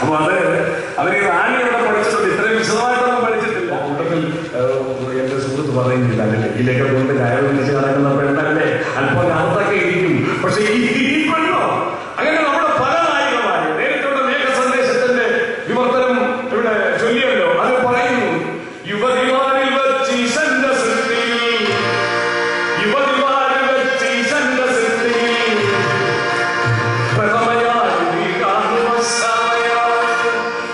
അപ്പൊ അത് അവര് റാണി അവിടെ പഠിച്ചിട്ടുണ്ട്, ഇത്രയും വിശദമായിട്ടൊന്നും പഠിച്ചിട്ടില്ല. കൂട്ടത്തിൽ എന്റെ സുഹൃത്ത് പറയുന്നില്ല, ഡൽഹിയിലേക്ക് കൊണ്ട് കയറി വെച്ച് നടക്കുന്ന പെണ്ണല്ലേ, അല്പം അർത്ഥമൊക്കെ ഇരിക്കും. പക്ഷെ ഈ പെണ്ണോ അങ്ങനെ നമ്മുടെ പല നായികമാര് നേരിട്ടുള്ള മേഘ സന്ദേശത്തിന്റെ വിവർത്തനം ഇവിടെ ചൊല്ലിയല്ലോ. അത് പറയുന്നു, യുവതിമാരിൽ വെച്ച് ഈശന്റെ സൃഷ്ടിയിൽ, യുവതിമാരിൽ വെച്ച് ഈശന്റെ സൃഷ്ടിയിൽ പ്രഥമയായി നീ കാണുവശായാൽ,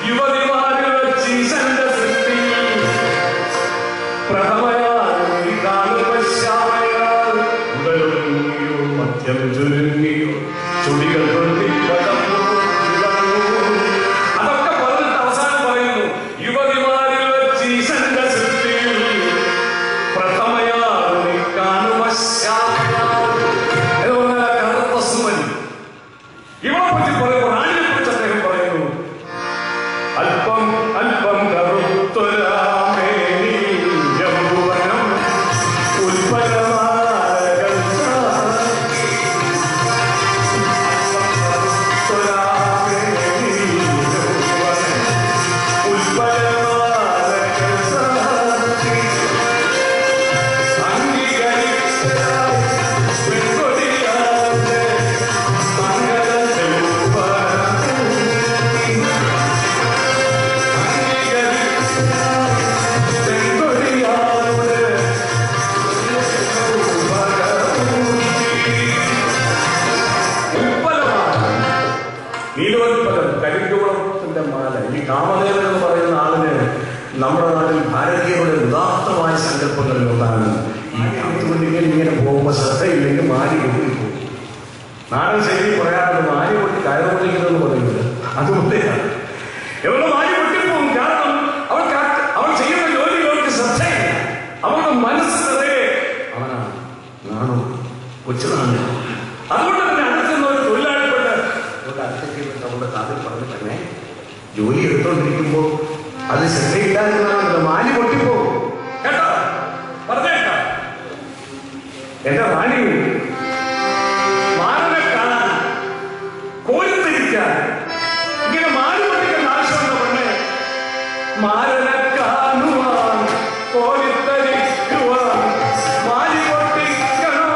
യുവതിമാരിൽ വെച്ച് ഈശന്റെ സൃഷ്ടിയിൽ പ്രഥമയായി നീ കാണുവശായാൽ, ഉടലൊരുങ്ങിയോ മദ്യം ചുരുങ്ങിയോ ചുടികൾ അതൊക്കെ പറഞ്ഞിട്ട് അവസാനം പറയുന്നു, യുവതിമാരിൽ വെച്ച് ഈശന്റെ സൃഷ്ടിയിൽ പ്രഥമയായി നീ കാണുവശായാൽ എന്ന് പറഞ്ഞാൽ കറുത്ത സുമനി. ഇവളെ പറ്റി പറയുമ്പോൾ റാണിയെ കുറിച്ച് അദ്ദേഹം പറയുന്നു, അല്പം അല്പം കറുത്തൊരാമേനി യൗവനം ഉൽപ്പന്നമാരകൾ നീലോത്പലം കരിക്കുളത്തിന്റെ മാല. ഈ കാമദേവൻ എന്ന് പറയുന്ന ആളിന് നമ്മുടെ നാട്ടിൽ ഭാരതീയരുടെ ഉദാത്തമായ സങ്കല്പങ്ങളിൽ ഒന്നാണ്. ഈ കാത്തുകൊണ്ടിങ്ങനെ ഇങ്ങനെ പോകുമ്പോൾ ശ്രദ്ധയില്ലെങ്കിൽ മാരി കൊണ്ടിരിക്കും. നാടൻ ശൈലി പറയാറുണ്ട്, മാരി പൊട്ടി കയറ് പൊട്ടിക്കുന്നതെന്ന് പറയുന്നത് അതുകൊണ്ടാണ്. എവിടെ മാരി പൊട്ടിപ്പോകും, കാരണം അവൾ ചെയ്യുന്ന ജോലികൾക്ക് ശ്രദ്ധയില്ല. അവളുടെ മനസ്സ് നിറയെ അവനാണ്, നാണോ കൊച്ചുനാണ്. അതുകൊണ്ട് തന്നെ അടുത്തുന്ന ഒരു തൊഴിലാളിപ്പെട്ട് അടുത്തേക്ക് അവളുടെ കാതിൽ പറഞ്ഞ് തന്നെ ജോലി എടുത്തോണ്ടിരിക്കുമ്പോൾ അത് ശ്രദ്ധയില്ലാതെ മാലി പൊട്ടിപ്പോകും കേട്ടോ. പറഞ്ഞേക്കാം, എന്റെ മാലി മാലിനെ കാണാൻ കോരിത്തിരിക്കാൻ ഇങ്ങനെ മാലി പൊട്ടിക്കേണ്ട ആവശ്യമുണ്ടോ? പെണ്ണെ, മാലിനെ കാണുവാൻ കോരിത്തരിക്കുവാൻ മാലി പൊട്ടിക്കണോ?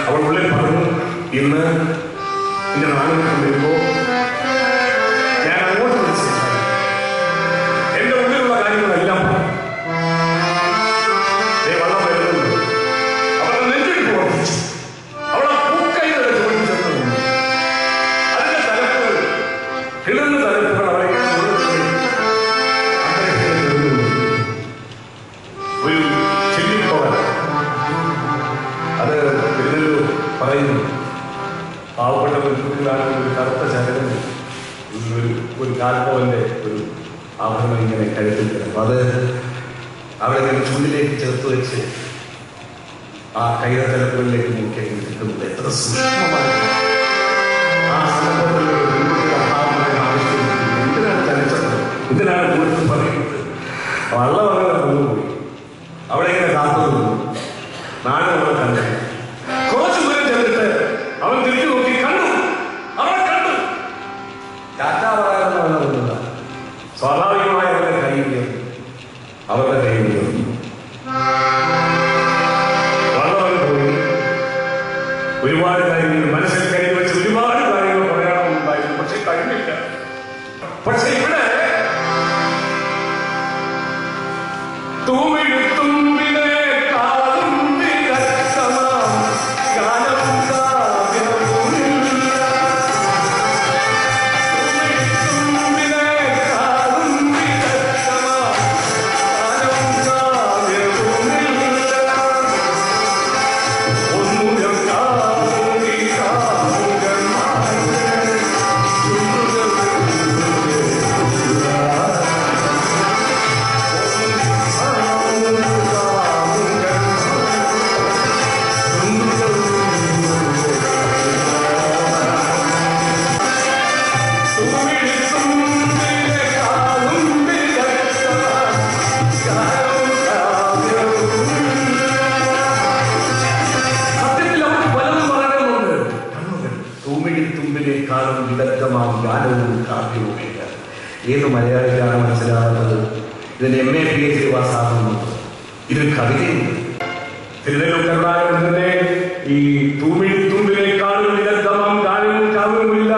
അവൾ ഉള്ളിൽ പറഞ്ഞു, ഇന്ന് എന്റെ നാട്ടിൽ കൊണ്ടിരുമ്പോ ഞാൻ അങ്ങോട്ട് വിളിച്ചു എന്റെ ഉള്ളിലുള്ള കാര്യങ്ങളെല്ലാം വെള്ളം വരുന്നുണ്ട്. അവളുടെ നെഞ്ചിൽ പ്രവർത്തിച്ചു. അവളെ പൂക്കൈയുടെ ജോലി ചേർന്നു. അതിന്റെ തലപ്പുകൾ കിടന്ന തലപ്പുകൾ അവളെ ഒരു ചെല്ലിപ്പോകാൻ അത് തിരുനെല്ലൂർ പറയുന്നു. പാവപ്പെട്ട പെൺകുട്ടികളാണ് ഒരു കറുത്ത ചരടും ഒരു കാൽപ്പവന്റെ ഒരു ആഭരണം ഇങ്ങനെ കഴുത്തിൽ കിടക്കും. അത് അവിടെ ഇങ്ങനെ ചുണ്ടിലേക്ക് ചേർത്ത് വെച്ച് ആ കൈതലപ്പുകളിലേക്ക് നോക്കി കിട്ടുന്നത് എത്ര സൂക്ഷ്മമാണ്. ആ സന്ദർഭത്തിലുള്ള പെൺകുട്ടിയുടെ അഭാവമായ ആവശ്യം എന്തിനാണ് ചലിച്ചത്, എന്തിനാണ് കൂടുതൽ പറയുന്നത്? വള്ളം അങ്ങനെ കൊണ്ടുപോയി അവിടെ ഇങ്ങനെ കാത്തു നിന്നു. നാട് നമ്മൾ കണ്ടു. കുറച്ചു ദൂരം ചെന്നിട്ട് അവൻ തിരിഞ്ഞു നോക്കി, കണ്ടു, അവളെ കണ്ടു. ടാറ്റ പറയാമെന്ന് പറഞ്ഞത് സ്വാഭാവികമായ അവരുടെ കൈ ഉയർന്നു. അവരുടെ കൈ ഉയർന്നു. വള്ളവൻ പോയി. ഒരുപാട് കാര്യങ്ങൾ മനസ്സിൽ കരുതി വെച്ച് ഒരുപാട് കാര്യങ്ങൾ പറയാനുണ്ടായിരുന്നു. പക്ഷെ കഴിഞ്ഞില്ല. പക്ഷെ ഇവിടെ തൂമിഴുത്തുമ്പിനെ കാതും വിരക്തമാം ഗാനം കാവ്യമുള്ള പോവുകയില്ല. ഏത് മലയാളിക്കാണ് മനസ്സിലാകുന്നത് ഇതിന് MA PhD പാസ്സാകുന്നത്? ഇതൊരു കവിതയുണ്ട്. തിരുനെല്ലൂർ കരുണാകരന്റെ ഈ തൂമിഴിത്തുമ്പിലേക്കാളും നിരന്തമം ഗാനവും കാവ്യവുമില്ല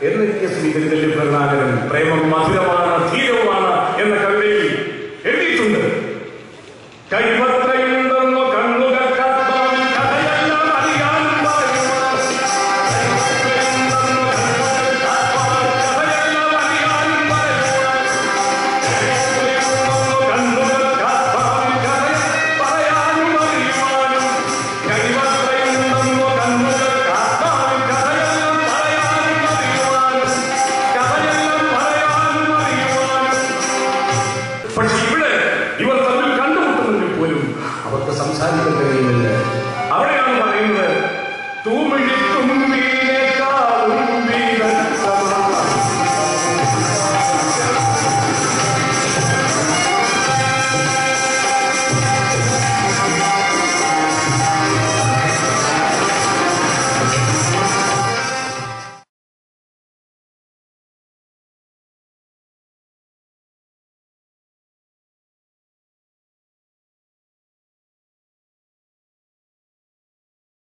എന്നെഴുതിയ ശ്രീ തിരുനെല്ലൂർ കരുണാകരൻ പ്രേമം മധുരമാണ് ധീരവുമാണ് എന്ന കവിതയിൽ എഴുതിയിട്ടുണ്ട്. കൈപത്രയുണ്ടെന്നോ കണ്ണുകൾ സംസാരിക്കാൻ കഴിയുന്നില്ല. അവിടെയാണ് പറയുന്നത് തൂമിഴിത്തുമ്പിനേക്കാളും